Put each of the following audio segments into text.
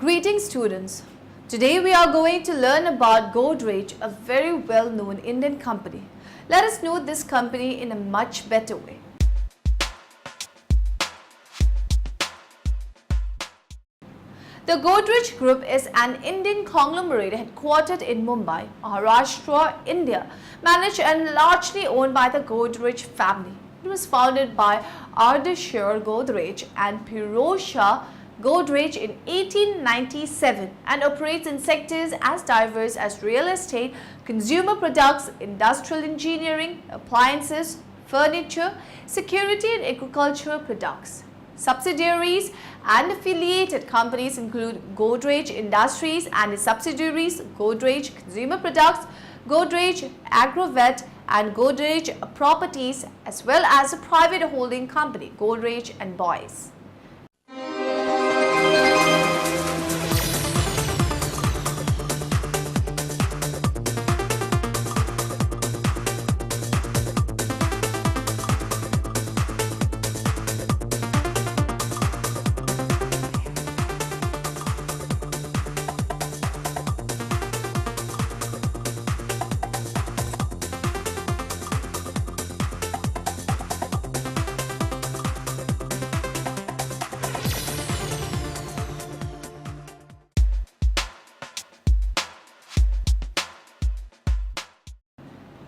Greetings students. Today we are going to learn about Godrej, a very well-known Indian company. Let us know this company in a much better way. The Godrej Group is an Indian conglomerate headquartered in Mumbai, Maharashtra, India, managed and largely owned by the Godrej family. It was founded by Ardeshir Godrej and Pirojsha Godrej in 1897 and operates in sectors as diverse as real estate, consumer products, industrial engineering, appliances, furniture, security and agricultural products. Subsidiaries and affiliated companies include Godrej Industries and its subsidiaries Godrej Consumer Products, Godrej Agrovet and Godrej Properties, as well as a private holding company Godrej and Boyce.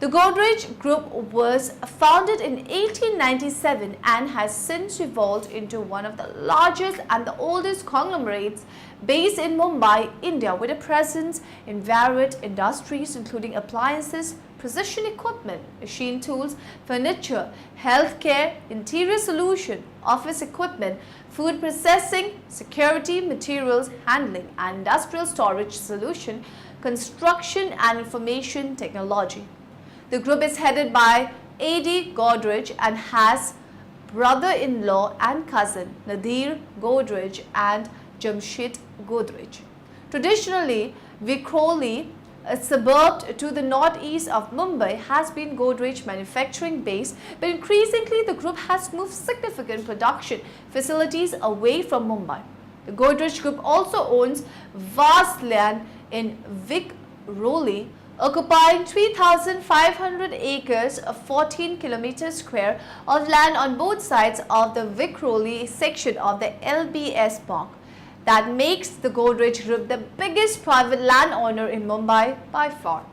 The Godrej Group was founded in 1897 and has since evolved into one of the largest and the oldest conglomerates based in Mumbai, India, with a presence in varied industries including appliances, precision equipment, machine tools, furniture, healthcare, interior solution, office equipment, food processing, security, materials handling and industrial storage solution, construction and information technology. The group is headed by A.D. Godrej and has brother-in-law and cousin Nadir Godrej and Jamshed Godrej. Traditionally, Vikhroli, a suburb to the northeast of Mumbai, has been Godrej manufacturing base, but increasingly the group has moved significant production facilities away from Mumbai. The Godrej Group also owns vast land in Vikhroli, occupying 3,500 acres of 14 kilometers square of land on both sides of the Vikhroli section of the LBS Park. That makes the Godrej Group the biggest private landowner in Mumbai by far.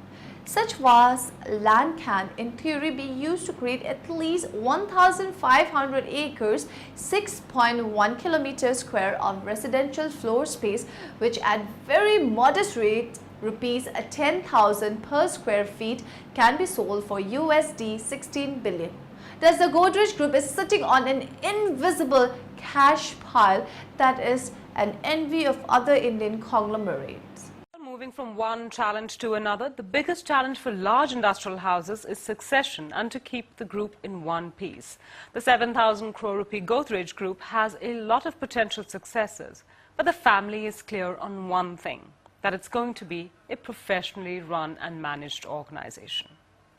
Such vast land can, in theory, be used to create at least 1,500 acres, 6.1 kilometers square of residential floor space, which at very modest rate rupees 10,000 per square feet can be sold for USD 16 billion. Thus, the Godrej Group is sitting on an invisible cash pile that is an envy of other Indian conglomerates. Moving from one challenge to another, the biggest challenge for large industrial houses is succession and to keep the group in one piece. The 7,000 crore rupee Godrej Group has a lot of potential successors, but the family is clear on one thing, that it's going to be a professionally run and managed organization.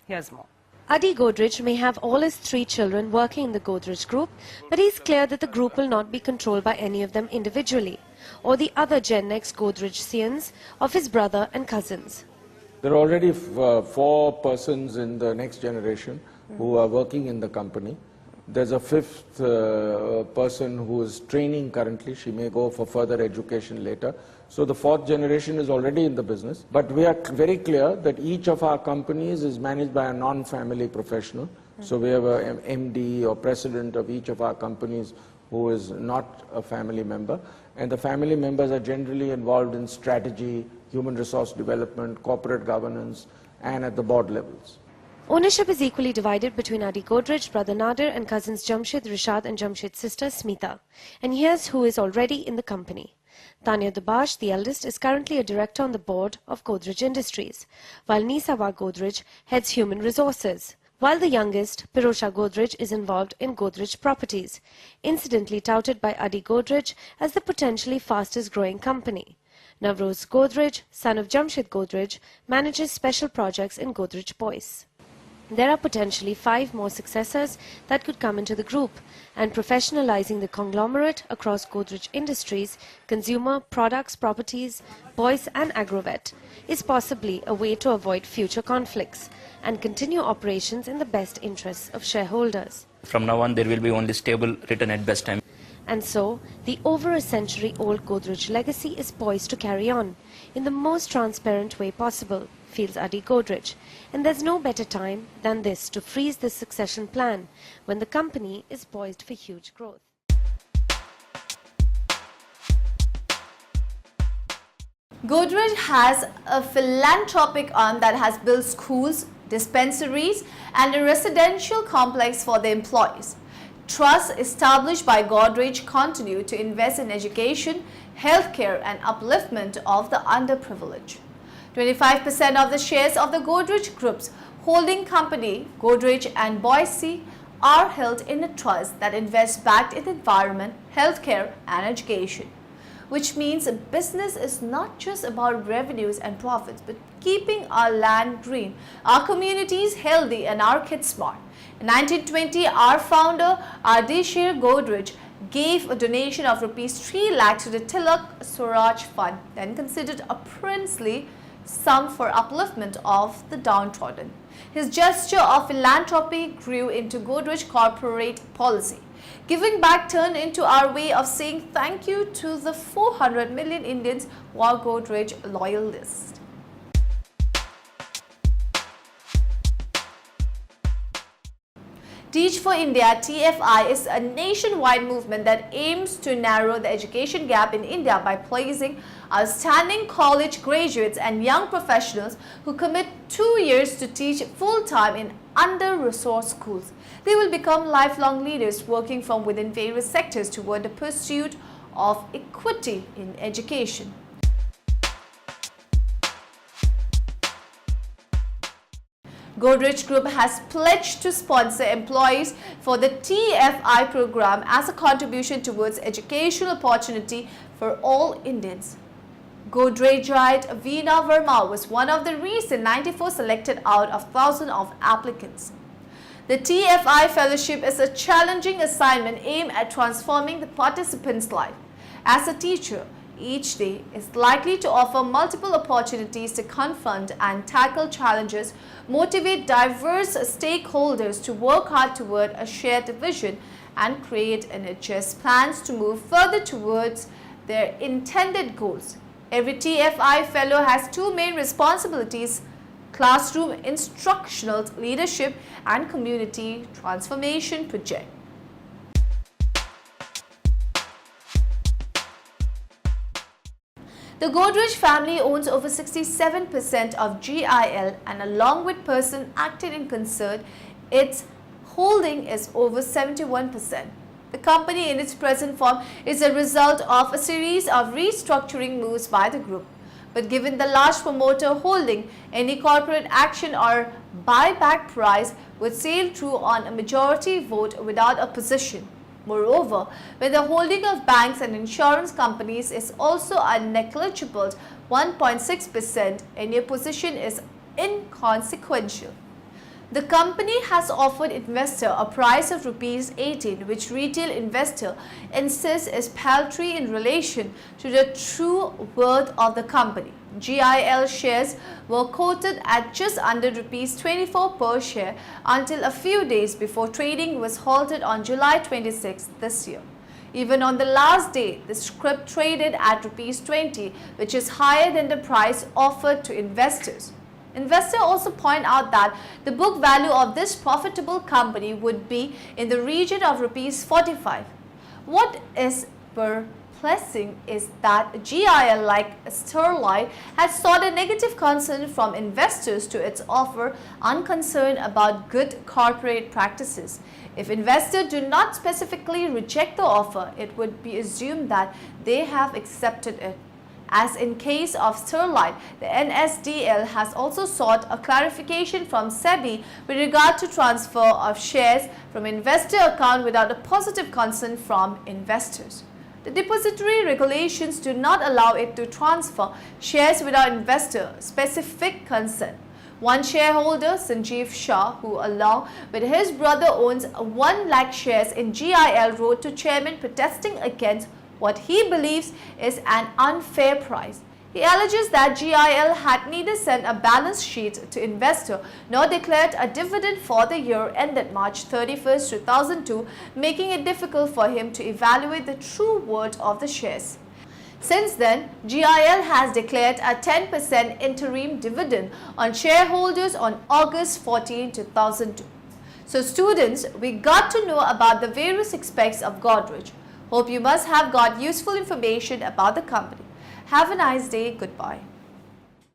Here's more. Adi Godrej may have all his 3 children working in the Godrej Group, but he's clear that the group will not be controlled by any of them individually, or the other Gen X Godrejcians of his brother and cousins. There are already 4 persons in the next generation who are working in the company. There's a 5th person who is training currently. She may go for further education later. So the 4th generation is already in the business. But we are very clear that each of our companies is managed by a non-family professional. So we have an MD or president of each of our companies who is not a family member. And the family members are generally involved in strategy, human resource development, corporate governance, and at the board levels. Ownership is equally divided between Adi Godrej, brother Nadir, and cousins Jamshed, Rishad, and Jamshed's sister Smita. And here's who is already in the company. Tanya Dubash, the eldest, is currently a director on the board of Godrej Industries, while Nisaba Godrej heads human resources, while the youngest, Pirojsha Godrej, is involved in Godrej Properties, incidentally touted by Adi Godrej as the potentially fastest growing company. Navroz Godrej, son of Jamshed Godrej, manages special projects in Godrej Boyce. There are potentially 5 more successors that could come into the group, and professionalizing the conglomerate across Godrej Industries, consumer, products, properties, Boyce and Agrovet is possibly a way to avoid future conflicts and continue operations in the best interests of shareholders. From now on, there will be only stable return at best time. And so, the over a century-old Godrej legacy is poised to carry on in the most transparent way possible, feels Adi Godrej. And there's no better time than this to freeze this succession plan when the company is poised for huge growth. Godrej has a philanthropic arm that has built schools, dispensaries, and a residential complex for their employees. Trusts established by Godrej continue to invest in education, healthcare, and upliftment of the underprivileged. 25% of the shares of the Godrej Group's holding company, Godrej and Boyce, are held in a trust that invests back in the environment, healthcare, and education. Which means business is not just about revenues and profits, but keeping our land green, our communities healthy, and our kids smart. In 1920, our founder, Ardeshir Godrej, gave a donation of Rs 3 lakh to the Tilak Swaraj Fund, then considered a princely sum for upliftment of the downtrodden. His gesture of philanthropy grew into Godrej corporate policy. Giving back turned into our way of saying thank you to the 400 million Indians who are Godrej loyalists. Teach for India (TFI) is a nationwide movement that aims to narrow the education gap in India by placing outstanding college graduates and young professionals who commit 2 years to teach full-time in under-resourced schools. They will become lifelong leaders working from within various sectors toward the pursuit of equity in education. Godrej Group has pledged to sponsor employees for the TFI program as a contribution towards educational opportunity for all Indians. Godrejite Veena Verma was one of the recent 94 selected out of 1,000 of applicants. The TFI Fellowship is a challenging assignment aimed at transforming the participant's life. As a teacher, each day is likely to offer multiple opportunities to confront and tackle challenges, motivate diverse stakeholders to work hard toward a shared vision, and create and adjust plans to move further towards their intended goals. Every TFI fellow has 2 main responsibilities: classroom instructional leadership and community transformation project. The Godrej family owns over 67% of GIL, and along with person acting in concern, its holding is over 71%. The company in its present form is a result of a series of restructuring moves by the group. But given the large promoter holding, any corporate action or buyback price would sail through on a majority vote without opposition. Moreover, when the holding of banks and insurance companies is also a negligible 1.6%, any opposition is inconsequential. The company has offered investor a price of Rs 18, which retail investor insists is paltry in relation to the true worth of the company. GIL shares were quoted at just under Rs 24 per share until a few days before trading was halted on July 26 this year. Even on the last day, the scrip traded at Rs 20, which is higher than the price offered to investors. Investors also point out that the book value of this profitable company would be in the region of Rs 45. What is perplexing is that GIL, like Sterlite, has sought a negative concern from investors to its offer, unconcerned about good corporate practices. If investors do not specifically reject the offer, it would be assumed that they have accepted it. As in case of Sterlite, the NSDL has also sought a clarification from SEBI with regard to transfer of shares from investor account without a positive consent from investors. The depository regulations do not allow it to transfer shares without investor specific consent. One shareholder, Sanjeev Shah, who along with his brother owns 1 lakh shares in GIL, wrote to chairman protesting against what he believes is an unfair price. He alleges that GIL had neither sent a balance sheet to investor nor declared a dividend for the year ended March 31, 2002, making it difficult for him to evaluate the true worth of the shares. Since then, GIL has declared a 10% interim dividend on shareholders on August 14, 2002. So students, we got to know about the various aspects of Godrej. Hope you must have got useful information about the company. Have a nice day. Goodbye.